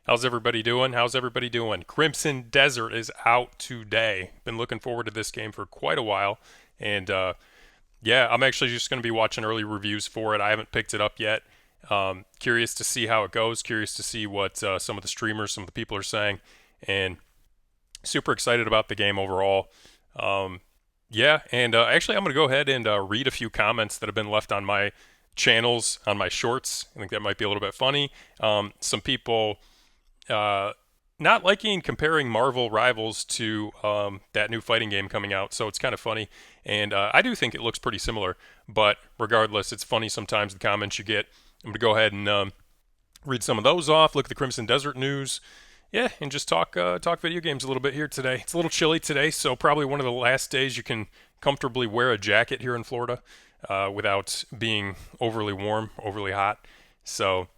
How's everybody doing? How's everybody doing? Crimson Desert is out today. Been looking forward to this game for quite a while. And yeah, I'm actually just going to be watching early reviews for it. I haven't picked it up yet. Curious to see how it goes. Curious to see what some of the streamers, some of the people are saying. And super excited about the game overall. Um, yeah, and actually, I'm going to go ahead and read a few comments that have been left on my channels, on my shorts. I think that might be a little bit funny. Some people uh, not liking comparing Marvel Rivals to that new fighting game coming out, so it's kind of funny. And I do think it looks pretty similar, but regardless, it's funny sometimes the comments you get. I'm going to go ahead and read some of those off, look at the Crimson Desert news, yeah, and just talk video games a little bit here today. It's a little chilly today, so probably one of the last days you can comfortably wear a jacket here in Florida without being overly warm, overly hot. So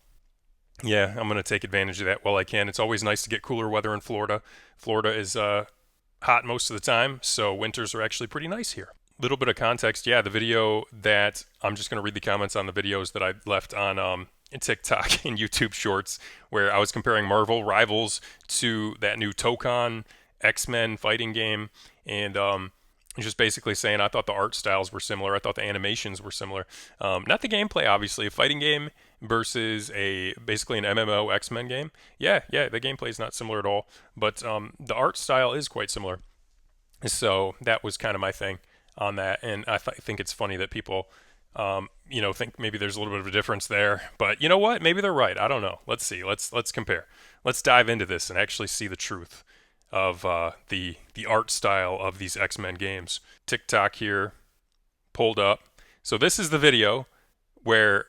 yeah, I'm going to take advantage of that while I can. It's always nice to get cooler weather in Florida. Florida is hot most of the time, so winters are actually pretty nice here. Little bit of context, yeah, the video that I'm just going to read the comments on the videos that I left on TikTok and YouTube Shorts, where I was comparing Marvel Rivals to that new Tokon X-Men fighting game, and just basically saying I thought the art styles were similar. I thought the animations were similar. Not the gameplay, obviously. A fighting game versus a basically an MMO X-Men game. Yeah, the gameplay is not similar at all, but the art style is quite similar. So that was kind of my thing on that, and think it's funny that people, think maybe there's a little bit of a difference there. But you know what? Maybe they're right. I don't know. Let's see. Let's compare. Let's dive into this and actually see the truth of the art style of these X-Men games. TikTok here pulled up. So this is the video where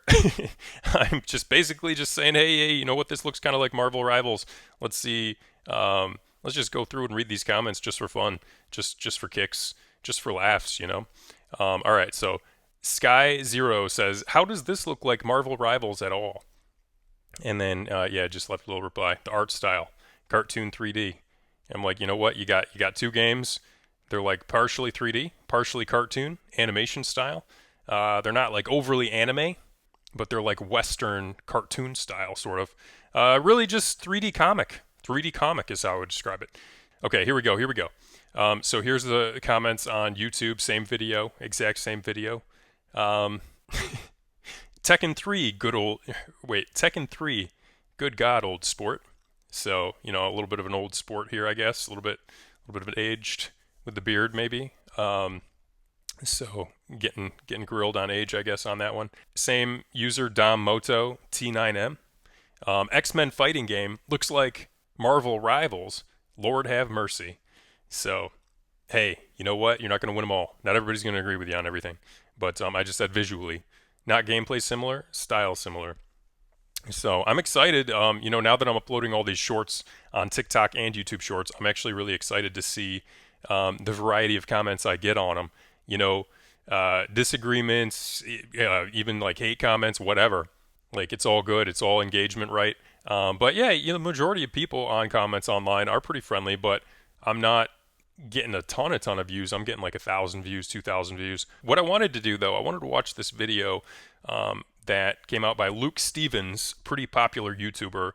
I'm just basically just saying, hey, you know what? This looks kind of like Marvel Rivals. Let's see. Let's just go through and read these comments just for fun, just for kicks, just for laughs, you know. All right. So Sky Zero says, "How does this look like Marvel Rivals at all?" And then yeah, just left a little reply. The art style, cartoon 3D. I'm like, you know what? You got two games. They're like partially 3D, partially cartoon, animation style. They're not like overly anime, but they're like Western cartoon style, sort of. Really just 3D comic. 3D comic is how I would describe it. Okay, here we go. Here we go. So here's the comments on YouTube. Same video, exact same video. Tekken 3, good old. Wait, Tekken 3, good God, old sport. So a little bit of an old sport here, I guess. A little bit of an aged with the beard, maybe. So getting grilled on age, I guess, on that one. Same user Dom Moto T9M. X-Men fighting game looks like Marvel Rivals. Lord have mercy. So, hey, you know what? You're not going to win them all. Not everybody's going to agree with you on everything. But I just said visually, not gameplay similar, style similar. So I'm excited. Now that I'm uploading all these shorts on TikTok and YouTube Shorts, I'm actually really excited to see the variety of comments I get on them. Disagreements, even like hate comments, whatever. Like it's all good. It's all engagement, right? But yeah, the majority of people on comments online are pretty friendly, but I'm not getting a ton of views. I'm getting like 1,000 views, 2,000 views. What I wanted to do though, I wanted to watch this video that came out by Luke Stevens, pretty popular YouTuber,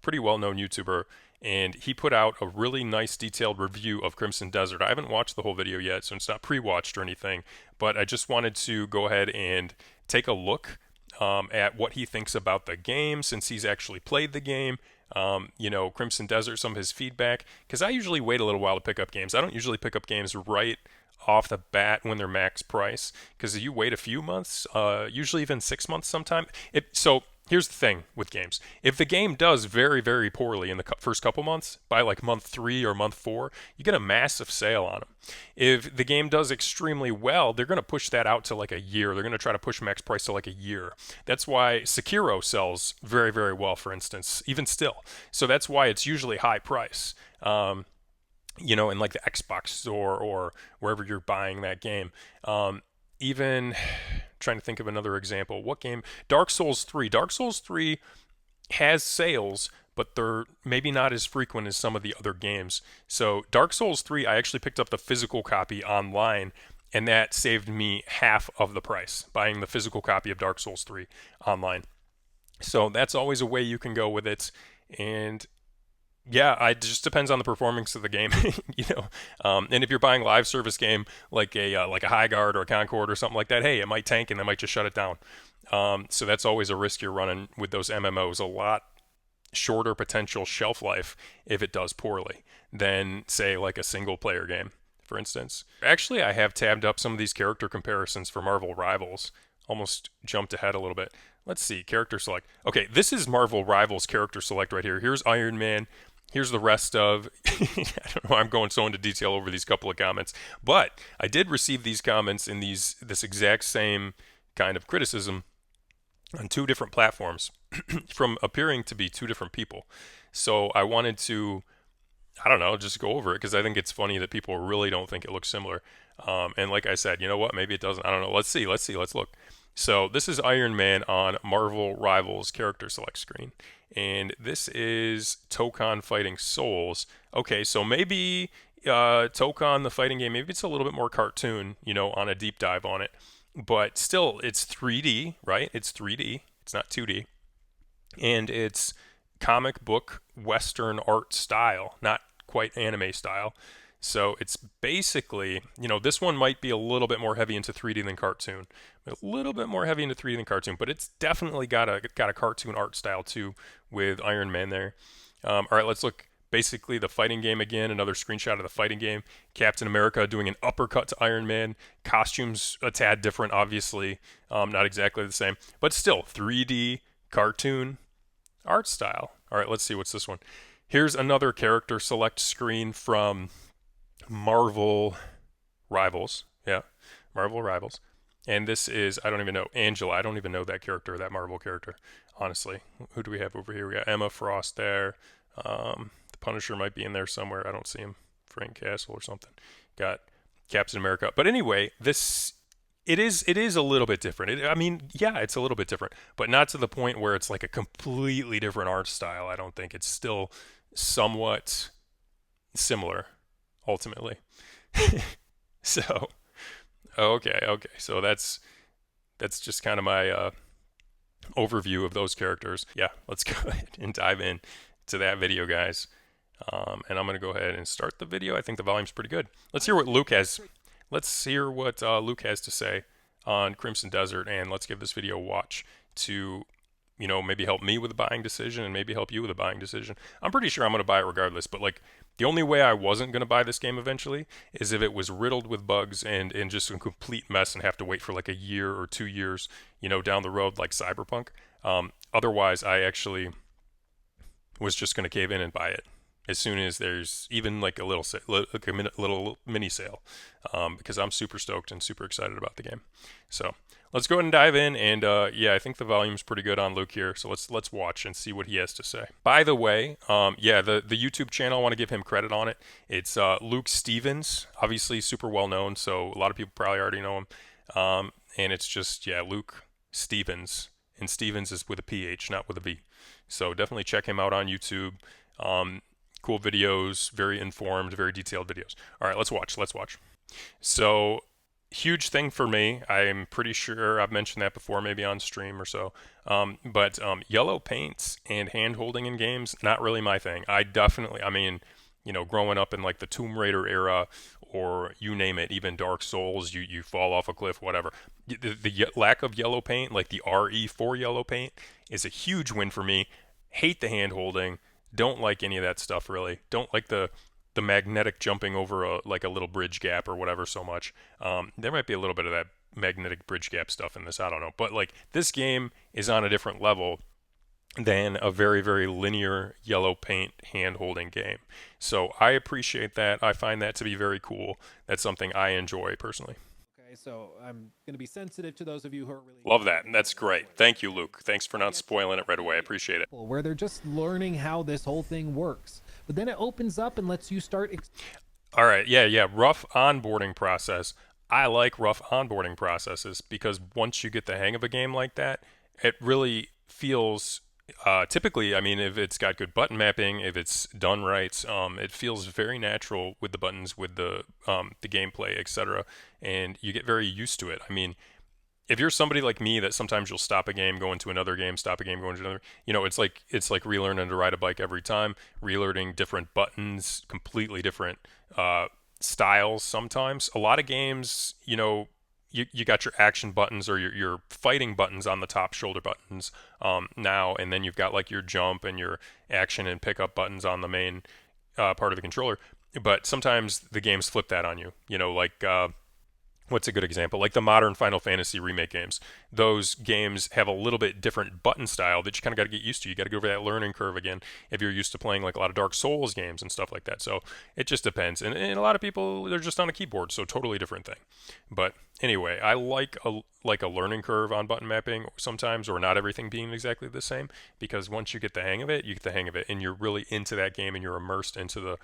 pretty well-known YouTuber, and he put out a really nice detailed review of Crimson Desert. I haven't watched the whole video yet, so it's not pre-watched or anything, but I just wanted to go ahead and take a look at what he thinks about the game since he's actually played the game. Crimson Desert, some of his feedback, because I usually wait a little while to pick up games. I don't usually pick up games right off the bat when they're max price, because you wait a few months, usually even 6 months sometime. So here's the thing with games. If the game does very, very poorly in the first couple months, by like month 3 or month 4, you get a massive sale on them. If the game does extremely well, they're going to push that out to like a year. They're going to try to push max price to like a year. That's why Sekiro sells very, very well, for instance, even still. So that's why it's usually high price. In like the Xbox store or wherever you're buying that game. Even trying to think of another example. What game? Dark Souls 3. Dark Souls 3 has sales, but they're maybe not as frequent as some of the other games. So Dark Souls 3, I actually picked up the physical copy online, and that saved me half of the price, buying the physical copy of Dark Souls 3 online. So that's always a way you can go with it. And yeah, it just depends on the performance of the game, you know. And if you're buying live service game like a High Guard or a Concord or something like that, hey, it might tank and they might just shut it down. So that's always a risk you're running with those MMOs. A lot shorter potential shelf life if it does poorly than say like a single player game, for instance. Actually, I have tabbed up some of these character comparisons for Marvel Rivals. Almost jumped ahead a little bit. Let's see, character select. Okay, this is Marvel Rivals character select right here. Here's Iron Man. Here's the rest of. I don't know. I'm going so into detail over these couple of comments, but I did receive these comments in this exact same kind of criticism on two different platforms from appearing to be two different people. So I wanted to, I don't know, just go over it because I think it's funny that people really don't think it looks similar. And like I said, you know what? Maybe it doesn't. I don't know. Let's see. Let's look. So this is Iron Man on Marvel Rivals character select screen. And this is Tokon Fighting Souls. Okay, so maybe Tokon, the fighting game, maybe it's a little bit more cartoon, you know, on a deep dive on it. But still, it's 3D, right? It's 3D. It's not 2D. And it's comic book Western art style, not quite anime style. So it's basically, you know, this one might be a little bit more heavy into 3D than cartoon, a little bit more heavy into 3D than cartoon, but it's definitely got a cartoon art style too with Iron Man there. All right, let's look. Basically, the fighting game again, another screenshot of the fighting game. Captain America doing an uppercut to Iron Man. Costumes a tad different, obviously, not exactly the same, but still 3D cartoon art style. All right, let's see what's this one. Here's another character select screen from Marvel Rivals. Yeah, Marvel Rivals. And this is, I don't even know, Angela. I don't even know that character, that Marvel character, honestly. Who do we have over here? We got Emma Frost there. The Punisher might be in there somewhere. I don't see him. Frank Castle or something. Got Captain America. But anyway, it is a little bit different. I mean, yeah, it's a little bit different, but not to the point where it's like a completely different art style. I don't think it's still somewhat similar ultimately. So, okay. So that's just kind of my overview of those characters. Yeah, let's go ahead and dive in to that video, guys. And I'm going to go ahead and start the video. I think the volume's pretty good. Let's hear what Luke has. Let's hear what Luke has to say on Crimson Desert, and let's give this video a watch to, you know, maybe help me with a buying decision and maybe help you with a buying decision. I'm pretty sure I'm going to buy it regardless, but like the only way I wasn't going to buy this game eventually is if it was riddled with bugs and just a complete mess and have to wait for like a year or 2 years, you know, down the road like Cyberpunk. Otherwise, I actually was just going to cave in and buy it as soon as there's even like a little little mini sale, because I'm super stoked and super excited about the game. So let's go ahead and dive in. And yeah, I think the volume's pretty good on Luke here. So let's watch and see what he has to say. By the way, yeah, the YouTube channel, I want to give him credit on it. It's Luke Stevens, obviously super well known, so a lot of people probably already know him. And it's just, yeah, Luke Stevens, and Stevens is with a PH, not with a V. So definitely check him out on YouTube. Cool videos, very informed, very detailed videos. All right, let's watch. So, huge thing for me. I'm pretty sure I've mentioned that before, maybe on stream or so. But yellow paints and hand holding in games, not really my thing. I mean, you know, growing up in like the Tomb Raider era, or you name it, even Dark Souls, you fall off a cliff, whatever. The lack of yellow paint, like the RE4 yellow paint, is a huge win for me. Hate the hand holding. Don't like any of that stuff, really. Don't like the magnetic jumping over a little bridge gap or whatever so much. There might be a little bit of that magnetic bridge gap stuff in this. I don't know. But like this game is on a different level than a very, very linear yellow paint hand holding game. So I appreciate that. I find that to be very cool. That's something I enjoy personally. So I'm going to be sensitive to those of you who are really... Love that. That's great. Thank you, Luke. Thanks for not spoiling it right away. I appreciate it. Where they're just learning how this whole thing works. But then it opens up and lets you start... All right. Yeah. Rough onboarding process. I like rough onboarding processes because once you get the hang of a game like that, it really feels... typically, I mean, if it's got good button mapping, if it's done right, it feels very natural with the buttons, with the gameplay, etc., and you get very used to it. I mean, if you're somebody like me that sometimes you'll stop a game, go into another game, stop a game, go into another, it's like relearning to ride a bike every time, relearning different buttons, completely different styles. Sometimes a lot of games, you got your action buttons or your fighting buttons on the top shoulder buttons now, and then you've got like your jump and your action and pickup buttons on the main part of the controller. But sometimes the games flip that on you. Like what's a good example? Like the modern Final Fantasy remake games. Those games have a little bit different button style that you kind of got to get used to. You got to go over that learning curve again if you're used to playing like a lot of Dark Souls games and stuff like that. So it just depends. And a lot of people, they're just on a keyboard, so totally different thing. But anyway, I like a learning curve on button mapping sometimes, or not everything being exactly the same, because once you get the hang of it, you get the hang of it, and you're really into that game, and you're immersed into the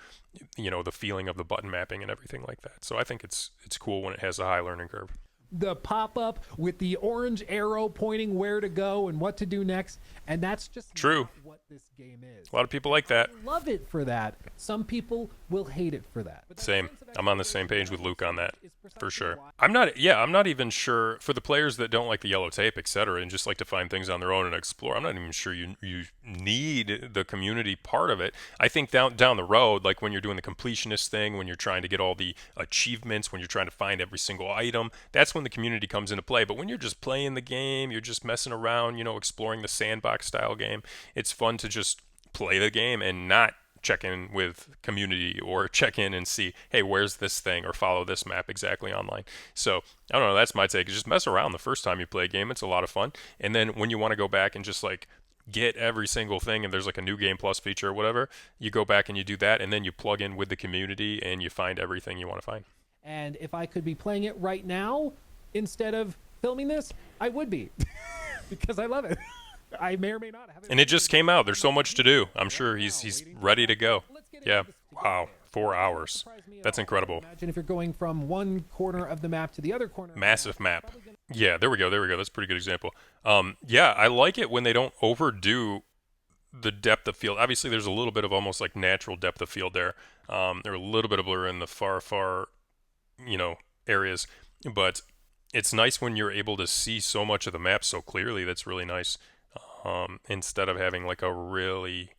feeling of the button mapping and everything like that. So I think it's cool when it has a high learning curve. The pop-up with the orange arrow pointing where to go and what to do next, and that's just true. Not what this game is. A lot of people like that. I love it for that. Some people will hate it for that. Same. I'm on the same page with Luke on that, for sure. I'm not even sure, for the players that don't like the yellow tape, etc., and just like to find things on their own and explore, I'm not even sure you need the community part of it. I think down the road, like when you're doing the completionist thing, when you're trying to get all the achievements, when you're trying to find every single item, that's when the community comes into play. But when you're just playing the game, you're just messing around, exploring the sandbox style game, it's fun to just play the game and not check in with community or check in and see, hey, where's this thing, or follow this map exactly online. So I don't know, that's my take. Just mess around the first time you play a game. It's a lot of fun. And then when you want to go back and just like get every single thing, and there's like a new game plus feature or whatever, you go back and you do that, and then you plug in with the community and you find everything you want to find. And if I could be playing it right now instead of filming this, I would be because I love it. I may or may not have it. And it just came out. There's so much to do. I'm sure he's ready to go. Yeah. Wow. 4 hours. That's incredible. Imagine if you're going from one corner of the map to the other corner. Massive map. Yeah, there we go. That's a pretty good example. Yeah, I like it when they don't overdo the depth of field. Obviously, there's a little bit of almost like natural depth of field there. There's a little bit of blur in the far, areas. But it's nice when you're able to see so much of the map so clearly. That's really nice. Instead of having like a really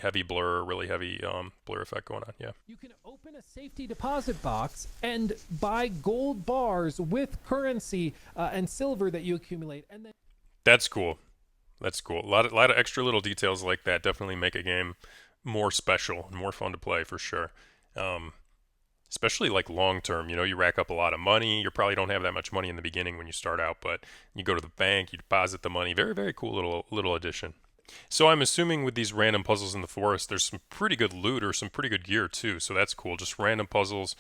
heavy blur, really heavy blur effect going on. Yeah. You can open a safety deposit box and buy gold bars with currency and silver that you accumulate, and then. That's cool. A lot of extra little details like that definitely make a game more special and more fun to play for sure. Especially like long term, you rack up a lot of money. You probably don't have that much money in the beginning when you start out, but you go to the bank, you deposit the money. Very, very cool little addition. So I'm assuming with these random puzzles in the forest, there's some pretty good loot or some pretty good gear too. So that's cool. Just random puzzles.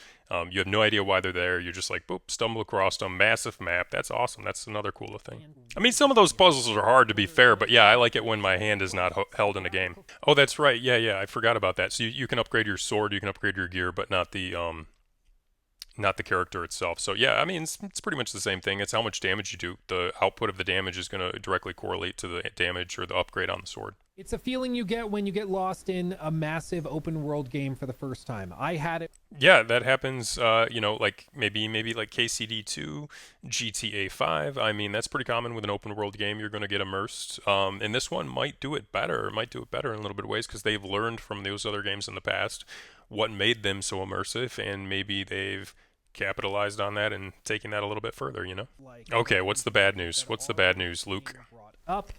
You have no idea why they're there. You're just like, boop, stumble across them. Massive map. That's awesome. That's another cool thing. I mean, some of those puzzles are hard, to be fair, but yeah, I like it when my hand is not held in a game. Oh, that's right. Yeah. I forgot about that. So you can upgrade your sword, you can upgrade your gear, but not the character itself. So yeah, I mean, it's pretty much the same thing. It's how much damage you do. The output of the damage is going to directly correlate to the damage or the upgrade on the sword. It's a feeling you get when you get lost in a massive open world game for the first time. I had it. Yeah, that happens, like maybe like KCD2, GTA 5. I mean, that's pretty common with an open world game. You're going to get immersed. And this one might do it better. It might do it better in a little bit of ways because they've learned from those other games in the past what made them so immersive, and maybe they've capitalized on that and taken that a little bit further, Okay, what's the bad news? What's the bad news, Luke? Up,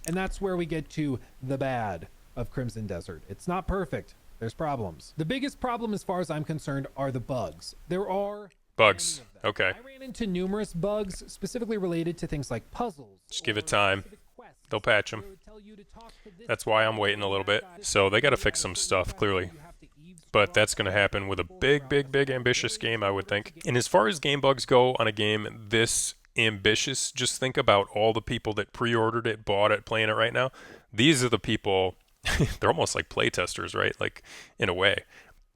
and that's where we get to the bad of Crimson Desert. It's not perfect. There's problems. The biggest problem, as far as I'm concerned, are the bugs. There are bugs. Okay. I ran into numerous bugs specifically related to things like puzzles. Just give it time. They'll patch them. That's why I'm waiting a little bit. So they got to fix some stuff, clearly. But that's going to happen with a big ambitious game, I would think. And as far as game bugs go on a game this ambitious, just think about all the people that pre-ordered it, bought it, playing it right now. These are the people, they're almost like playtesters, right? Like, in a way.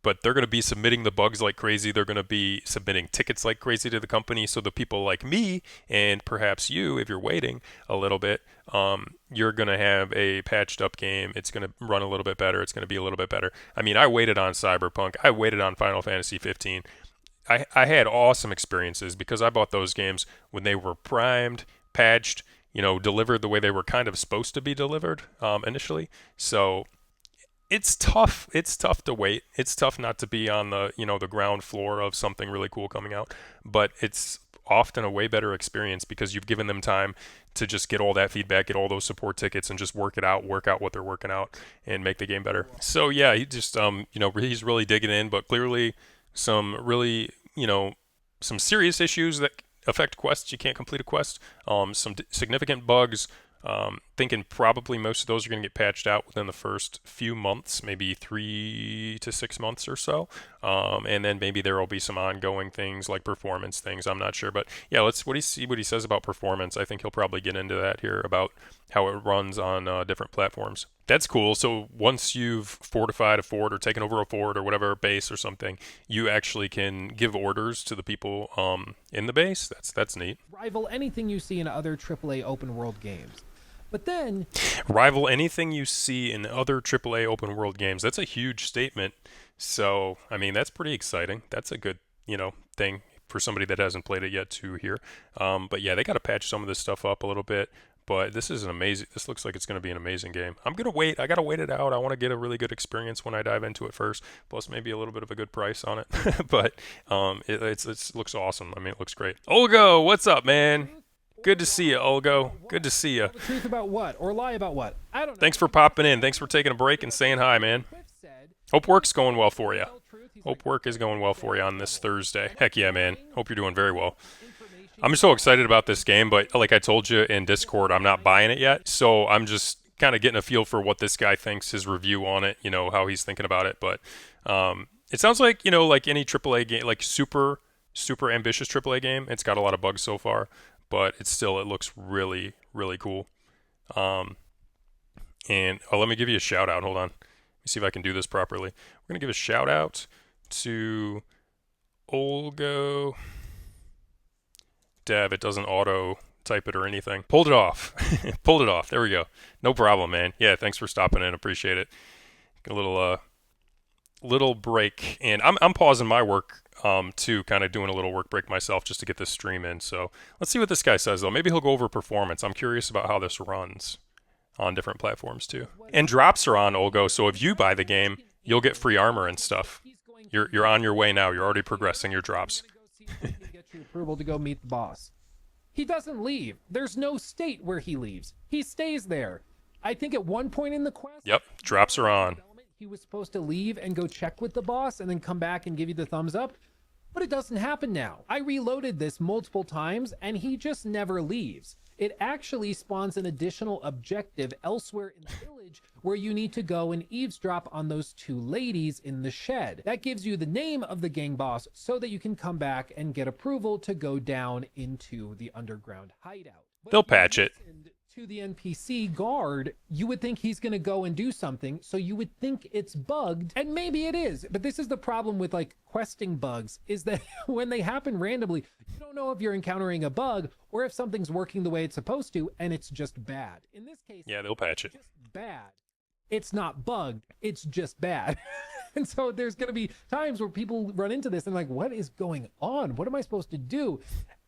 But they're going to be submitting the bugs like crazy. They're going to be submitting tickets like crazy to the company. So the people like me, and perhaps you, if you're waiting a little bit, you're going to have a patched up game. It's going to run a little bit better. It's going to be a little bit better. I mean, I waited on Cyberpunk. I waited on Final Fantasy 15. I had awesome experiences because I bought those games when they were primed, patched, delivered the way they were kind of supposed to be delivered initially. So it's tough. It's tough to wait. It's tough not to be on the ground floor of something really cool coming out. But it's often a way better experience because you've given them time to just get all that feedback, get all those support tickets, and just work out what they're working out, and make the game better. So yeah, he just he's really digging in, but clearly some really some serious issues that affect quests. You can't complete a quest. Some significant bugs. Thinking probably most of those are going to get patched out within the first few months, maybe 3 to 6 months or so. And then maybe there will be some ongoing things like performance things. I'm not sure, but yeah, let's see what he says about performance. I think he'll probably get into that here about how it runs on different platforms. That's cool. So once you've fortified a fort or taken over a fort or whatever base or something, you actually can give orders to the people in the base. That's neat. Rival anything you see in other AAA open world games. But then rival anything you see in other AAA open world games. That's a huge statement. So, I mean, that's pretty exciting. That's a good, thing for somebody that hasn't played it yet to hear. But yeah, they got to patch some of this stuff up a little bit. But this looks like it's going to be an amazing game. I'm going to wait. I got to wait it out. I want to get a really good experience when I dive into it first. Plus maybe a little bit of a good price on it. But it looks awesome. I mean, it looks great. Olgo, what's up, man? Good to see you, Olgo. Good to see you. The truth about what? Or lie about what? I don't know. Thanks for popping in. Thanks for taking a break and saying hi, man. Hope work's going well for you. Hope work is going well for you on this Thursday. Heck yeah, man. Hope you're doing very well. I'm so excited about this game, but like I told you in Discord, I'm not buying it yet. So I'm just kind of getting a feel for what this guy thinks, his review on it, how he's thinking about it. But it sounds like, like any AAA game, like super ambitious AAA game, it's got a lot of bugs so far. But it looks really, really cool. And let me give you a shout out. Hold on. Let me see if I can do this properly. We're going to give a shout out to Olgo Dev. It doesn't auto type it or anything. Pulled it off. Pulled it off. There we go. No problem, man. Yeah, thanks for stopping in. Appreciate it. A little break. And I'm pausing my work too, kind of doing a little work break myself just to get this stream in. So let's see what this guy says, though. Maybe he'll go over performance. I'm curious about how this runs on different platforms, too. And drops are on, Olgo, so if you buy the game, you'll get free armor and stuff. You're on your way now. You're already progressing your drops. Get your approval to go meet the boss. He doesn't leave. There's no state where he leaves. He stays there. I think at one point in the quest... Yep, drops are on. He was supposed to leave and go check with the boss and then come back and give you the thumbs up. But it doesn't happen now. I reloaded this multiple times and he just never leaves. It actually spawns an additional objective elsewhere in the village where you need to go and eavesdrop on those 2 ladies in the shed. That gives you the name of the gang boss so that you can come back and get approval to go down into the underground hideout. They'll patch it. To the NPC guard, you would think he's going to go and do something, so you would think it's bugged, and maybe it is. But this is the problem with like questing bugs, is that when they happen randomly, you don't know if you're encountering a bug or if something's working the way it's supposed to, and it's just bad. In this case, yeah, they'll patch it. It's just bad. It's not bugged, it's just bad. And so there's going to be times where people run into this and like, what is going on? What am I supposed to do?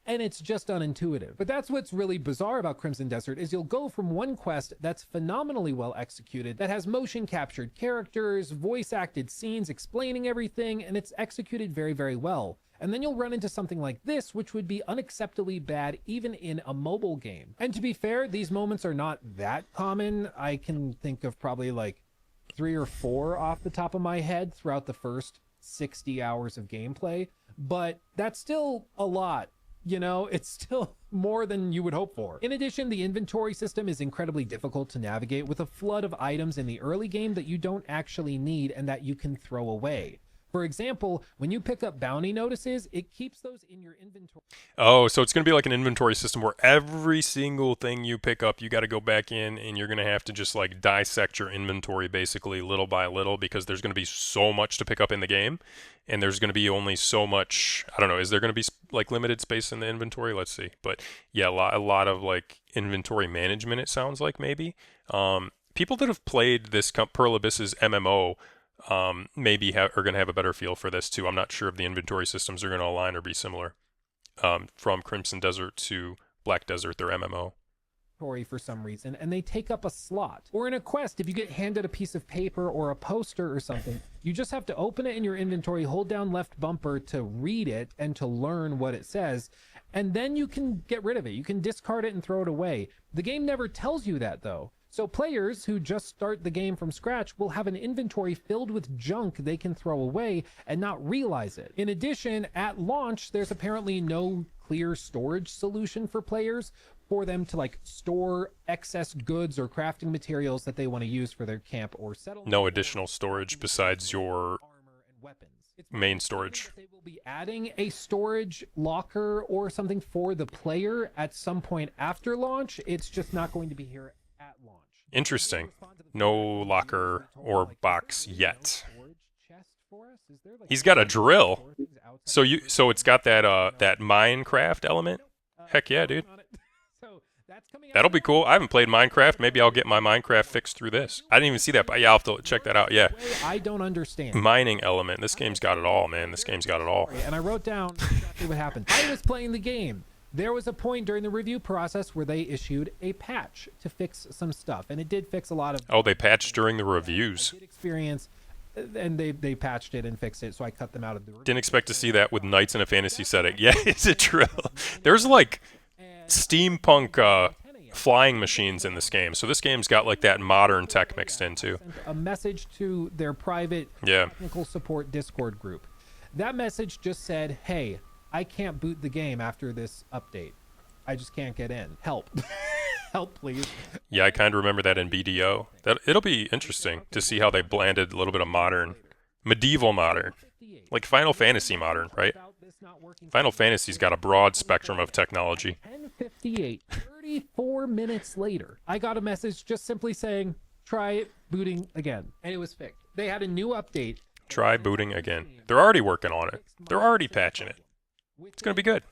And it's just unintuitive. But that's what's really bizarre about Crimson Desert is you'll go from one quest that's phenomenally well executed, that has motion captured characters, voice acted scenes explaining everything, and it's executed very, very well. And then you'll run into something like this, which would be unacceptably bad even in a mobile game. And to be fair, these moments are not that common. I can think of probably like 3 or 4 off the top of my head throughout the first 60 hours of gameplay, but that's still a lot. It's still more than you would hope for. In addition, the inventory system is incredibly difficult to navigate with a flood of items in the early game that you don't actually need and that you can throw away. For example, when you pick up bounty notices, it keeps those in your inventory. Oh, so it's going to be like an inventory system where every single thing you pick up, you got to go back in and you're going to have to just like dissect your inventory basically little by little because there's going to be so much to pick up in the game and there's going to be only so much. I don't know. Is there going to be like limited space in the inventory? Let's see. But yeah, a lot of like inventory management, it sounds like maybe. People that have played this Pearl Abyss's MMO maybe are going to have a better feel for this too. I'm not sure if the inventory systems are going to align or be similar from Crimson Desert to Black Desert, their MMO. For some reason, and they take up a slot. Or in a quest, if you get handed a piece of paper or a poster or something, you just have to open it in your inventory, hold down left bumper to read it and to learn what it says, and then you can get rid of it. You can discard it and throw it away. The game never tells you that, though. So players who just start the game from scratch will have an inventory filled with junk they can throw away and not realize it. In addition, at launch, there's apparently no clear storage solution for players for them to like store excess goods or crafting materials that they want to use for their camp or settlement. No additional storage besides your armor and weapons. It's main storage. They will be adding a storage locker or something for the player at some point after launch. It's just not going to be here at launch. Interesting. No locker or box yet. He's got a drill. So it's got that that Minecraft element. Heck yeah, dude. That'll be cool. I haven't played Minecraft. Maybe I'll get my Minecraft fixed through this. I didn't even see that, but yeah, I'll have to check that out. Yeah. I don't understand. Mining element. This game's got it all, man. This game's got it all. And I wrote down exactly what happened. I was playing the game. There was a point during the review process where they issued a patch to fix some stuff, and it did fix a lot of. Oh, they patched during the reviews. Experience, and they patched it and fixed it, so I cut them out of the. Didn't expect to see that with Knights in a Fantasy setting. Yeah, it's a drill. There's like steampunk flying machines in this game, so this game's got like that modern tech mixed in too. A message to their private technical support Discord group. That message just said, "Hey, I can't boot the game after this update. I just can't get in. Help." Help, please. Yeah, I kind of remember that in BDO. It'll be interesting to see how they blended a little bit of modern, medieval modern, like Final Fantasy modern, right? Final Fantasy's got a broad spectrum of technology. 10:58, 34 minutes later, I got a message just simply saying, "Try booting again," and it was fixed. They had a new update. Try booting again. They're already working on it. They're already patching it. It's gonna be good.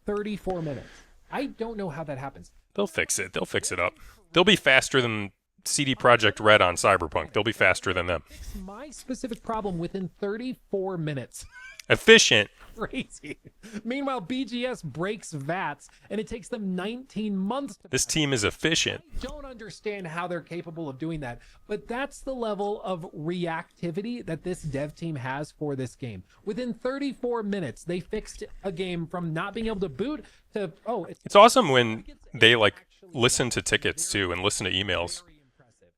34 minutes. I don't know how that happens. They'll fix it. They'll fix it up. They'll be faster than CD Projekt Red on Cyberpunk. They'll be faster than them. Fix my specific problem within 34 minutes. Efficient. Crazy. Meanwhile, BGS breaks VATs, and it takes them 19 months to. This team is efficient. I don't understand how they're capable of doing that, but that's the level of reactivity that this dev team has for this game. Within 34 minutes, they fixed a game from not being able to boot to, it's awesome when they like listen to tickets too and listen to emails.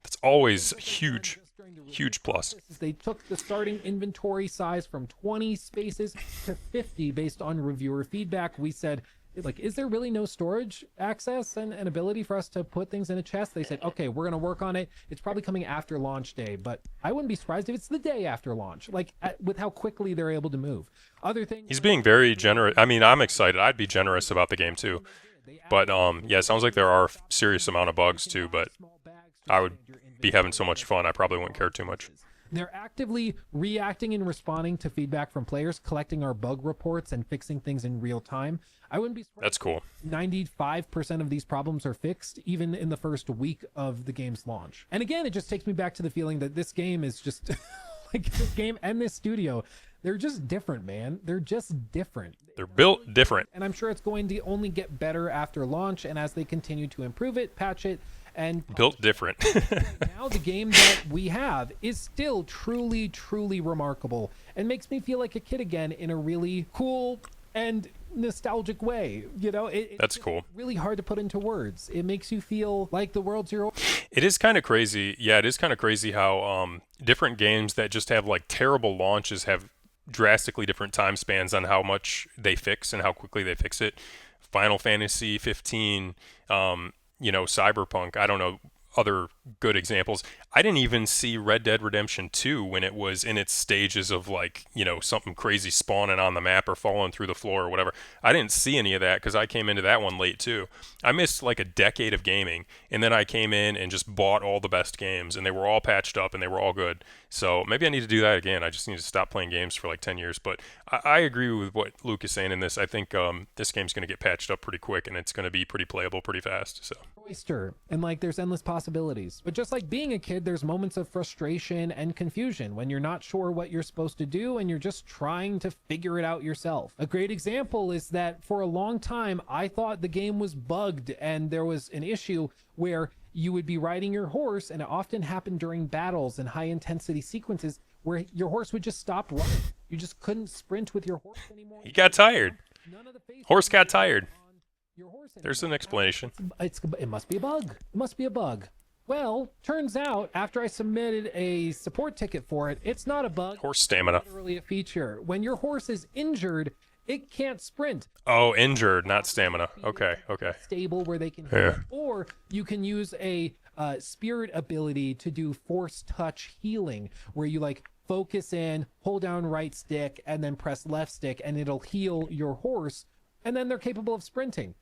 That's always huge. Huge plus. They took the starting inventory size from 20 spaces to 50 based on reviewer feedback. We said, like, is there really no storage access and an ability for us to put things in a chest? They said, okay, we're going to work on it. It's probably coming after launch day, but I wouldn't be surprised if it's the day after launch, like with how quickly they're able to move. Other things. He's being very generous. I mean, I'm excited. I'd be generous about the game too. But yeah, it sounds like there are a serious amount of bugs too, but I would be having so much fun, I probably wouldn't care too much. They're actively reacting and responding to feedback from players, collecting our bug reports and fixing things in real time. I wouldn't be surprised. That's cool. 95% of these problems are fixed even in the first week of the game's launch. And again, it just takes me back to the feeling that this game is just like this game and this studio, they're just different, man. They're just different. They're built different. And I'm sure it's going to only get better after launch and as they continue to improve it, patch it, and built different. now the game that we have is still truly, truly remarkable and makes me feel like a kid again in a really cool and nostalgic way. You know, that's cool. Really hard to put into words. It makes you feel like the world's your own. It is kind of crazy. Yeah, it is kind of crazy how different games that just have like terrible launches have drastically different time spans on how much they fix and how quickly they fix it. Final Fantasy 15, Cyberpunk, I don't know, other good examples. I didn't even see Red Dead Redemption 2 when it was in its stages of like, something crazy spawning on the map or falling through the floor or whatever. I didn't see any of that because I came into that one late too. I missed like a decade of gaming, and then I came in and just bought all the best games, and they were all patched up and they were all good. So maybe I need to do that again. I just need to stop playing games for like 10 years. But I agree with what Luke is saying in this. I think this game's going to get patched up pretty quick, and it's going to be pretty playable pretty fast. So. oyster, and like there's endless possibilities. But just like being a kid, there's moments of frustration and confusion when you're not sure what you're supposed to do and you're just trying to figure it out yourself. A great example is that for a long time I thought the game was bugged and there was an issue where you would be riding your horse, and it often happened during battles and high intensity sequences where your horse would just stop running. You just couldn't sprint with your horse anymore. He got tired. None of the phases Horse got tired. on your horse There's anymore. an explanation. It must be a bug. It must be a bug. Well, turns out after I submitted a support ticket for it, it's not a bug. Horse stamina. It's literally a feature. When your horse is injured, it can't sprint. Oh, injured, not stamina. Okay, okay. Stable where they can Yeah. heal. Or you can use a spirit ability to do force touch healing, where you like focus in, hold down right stick, and then press left stick, and it'll heal your horse, and then they're capable of sprinting.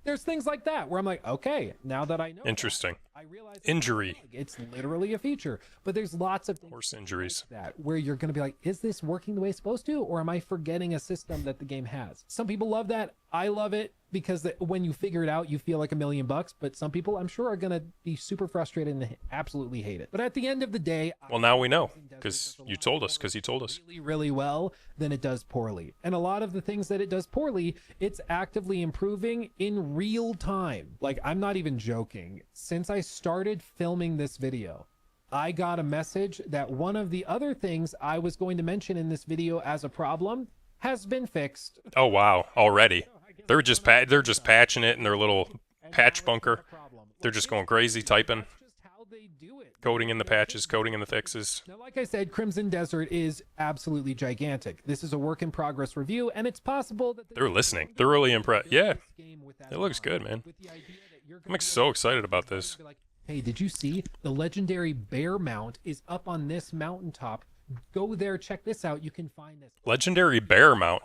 There's things like that where I'm like, okay, now that I know that, Interesting. I realize Injury. it's literally a feature. But there's lots of things Horse injuries. like that where you're going to be like, is this working the way it's supposed to, or am I forgetting a system that the game has? Some people love that. I love it because when you figure it out, you feel like $1,000,000. But some people, I'm sure, are going to be super frustrated and absolutely hate it. But at the end of the day, Well, now we know, because you told us, because he told us. really, really well than it does poorly. And a lot of the things that it does poorly, it's actively improving in real time. Like, I'm not even joking. Since I started filming this video, I got a message that one of the other things I was going to mention in this video as a problem has been fixed. Oh wow, already. They're just patching it in their little patch bunker. They're just going crazy typing, That's just how they do it. coding in the patches, coding in the fixes. Now, like I said, Crimson Desert is absolutely gigantic. This is a work in progress review, and it's possible that They're listening. They're really impressed. Yeah, it looks good, man. I'm so excited about this. Hey, did you see the legendary bear mount is up on this mountaintop? Go there, check this out. You can find this. Legendary bear mount.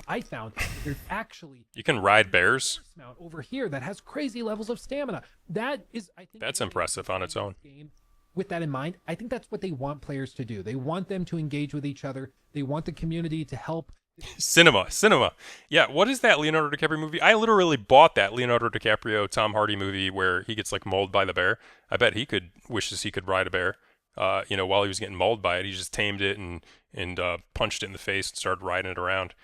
I found there's actually You can ride bears. horse mount over here that has crazy levels of stamina. That is, I think, That's impressive on its own. game. With that in mind, I think that's what they want players to do. They want them to engage with each other. They want the community to help. Cinema. Yeah, what is that Leonardo DiCaprio movie? I literally bought that Leonardo DiCaprio Tom Hardy movie where he gets like mauled by the bear. I bet he wishes he could ride a bear. While he was getting mauled by it, he just tamed it and punched it in the face and started riding it around.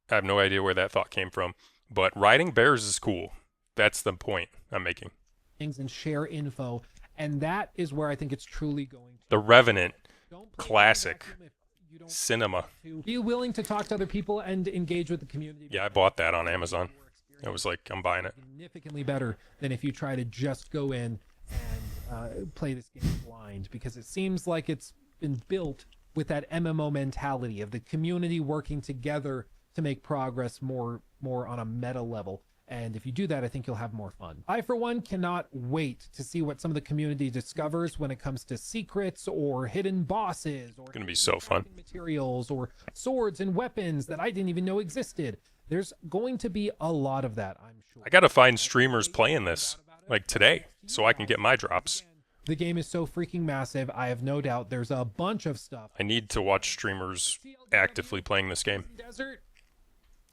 I have no idea where that thought came from, but riding bears is cool. That's the point I'm making. Things and share info, and that is where I think it's truly going to. The Revenant, Don't play classic. in a vacuum if you don't cinema. be willing to talk to other people and engage with the community. Yeah, I bought that on Amazon. I was like, I'm buying it. Significantly better than if you try to just go in and play this game blind, because it seems like it's been built with that MMO mentality of the community working together to make progress more on a meta level. And if you do that, I think you'll have more fun. I, for one, cannot wait to see what some of the community discovers when it comes to secrets or hidden bosses or Gonna be so fun. materials or swords and weapons that I didn't even know existed. There's going to be a lot of that, I'm sure. I gotta find streamers playing this like today so I can get my drops. The game is so freaking massive. I have no doubt there's a bunch of stuff. I need to watch streamers actively playing this game. Desert,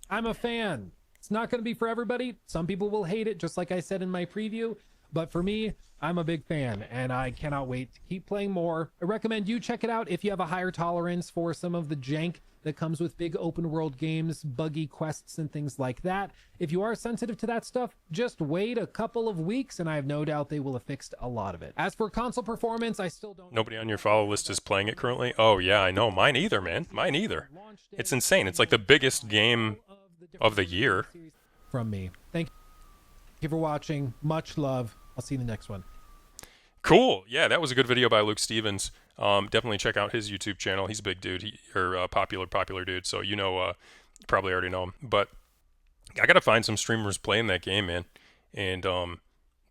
I'm a fan. It's not going to be for everybody. Some people will hate it, just like I said in my preview. But for me, I'm a big fan, and I cannot wait to keep playing more. I recommend you check it out if you have a higher tolerance for some of the jank that comes with big open world games, buggy quests, and things like that. If you are sensitive to that stuff, just wait a couple of weeks, and I have no doubt they will have fixed a lot of it. As for console performance, I still don't... Nobody on your follow list is playing it currently? Oh yeah, I know. Mine either, man. Mine either. It's insane. It's like the biggest game of the year. From me. Thank you for watching. Much love. I'll see you in the next one. Cool. Yeah, that was a good video by Luke Stevens. Definitely check out his YouTube channel. He's a big dude. Popular dude. So you probably already know him. But I gotta find some streamers playing that game, man. And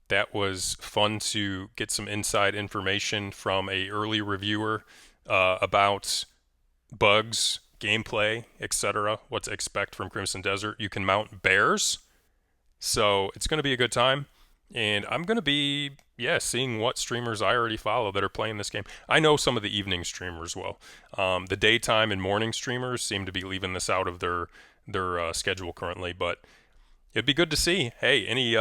that was fun to get some inside information from a early reviewer about bugs, gameplay, etc. What to expect from Crimson Desert. You can mount bears, so it's gonna be a good time. And I'm going to be, seeing what streamers I already follow that are playing this game. I know some of the evening streamers well. The daytime and morning streamers seem to be leaving this out of their schedule currently, but it'd be good to see. Hey, any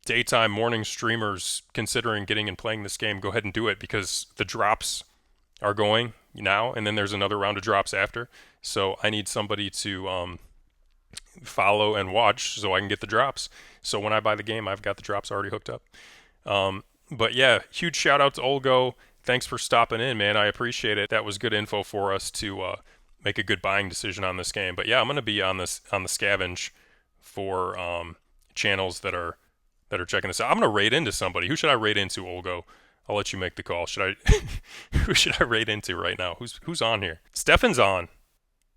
daytime morning streamers considering getting and playing this game, go ahead and do it because the drops are going now, and then there's another round of drops after. So I need somebody to follow and watch so I can get the drops. So when I buy the game, I've got the drops already hooked up. But yeah, huge shout out to Olgo. Thanks for stopping in, man. I appreciate it. That was good info for us to make a good buying decision on this game. But yeah, I'm gonna be on the scavenge for channels that are checking this out. I'm gonna raid into somebody. Who should I raid into, Olgo? I'll let you make the call. Should I? Who should I raid into right now? Who's on here? Stefan's on.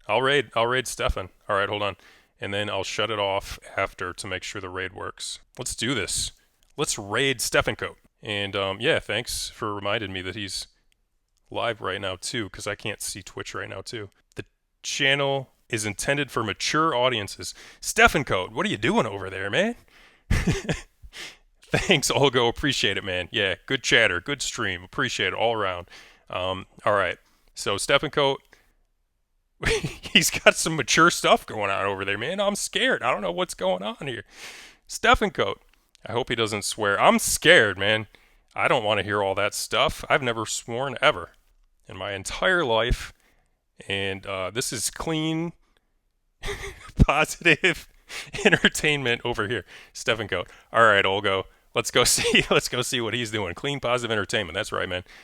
I'll raid Stefan. All right, hold on, and then I'll shut it off after to make sure the raid works. Let's do this. Let's raid Stefan Coat. And yeah, thanks for reminding me that he's live right now too, because I can't see Twitch right now too. The channel is intended for mature audiences. Stefan Coat, what are you doing over there, man? Thanks, Olgo. Appreciate it, man. Yeah, good chatter, good stream. Appreciate it all around. All right. So Stefan Coat, he's got some mature stuff going on over there, man. I'm scared. I don't know what's going on here. Stefan Coat, I hope he doesn't swear. I'm scared, man. I don't want to hear all that stuff. I've never sworn ever in my entire life. And this is clean, positive entertainment over here. Stefan Coat. All right, Olgo. Let's go see what he's doing. Clean, positive entertainment. That's right, man.